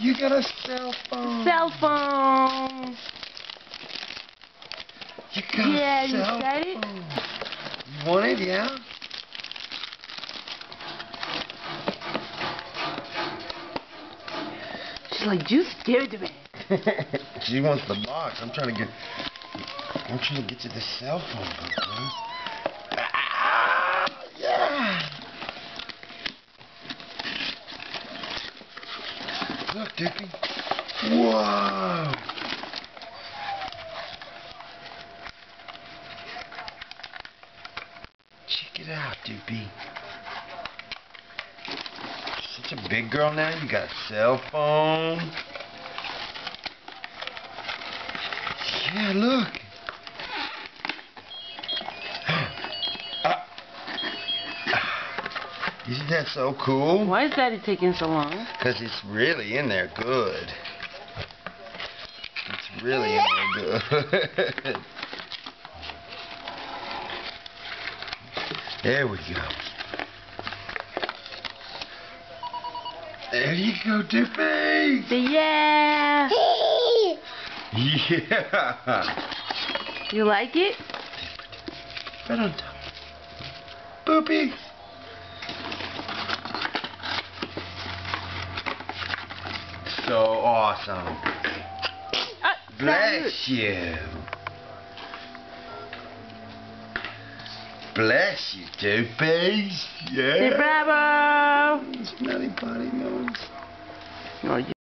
You got a cell phone. Cell phone. You got Yeah, a you cell got it? phone. You want it, yeah? She's like, you scared me. She wants the box. I'm trying to get you the cell phone, bro. Ah, yeah. Look, Dippy. Whoa. Check it out, Dippy. Such a big girl now. You got a cell phone. Yeah, look. Isn't that so cool? Why is Daddy taking so long? Because it's really in there good. It's really in there good. There we go. There you go, Dippy. Say yeah. Yeah. You like it? Right on top. Boopy. So awesome. Bless you. Bless you, Doopies. Yeah. Say bravo. Smelly potty nose. Oh,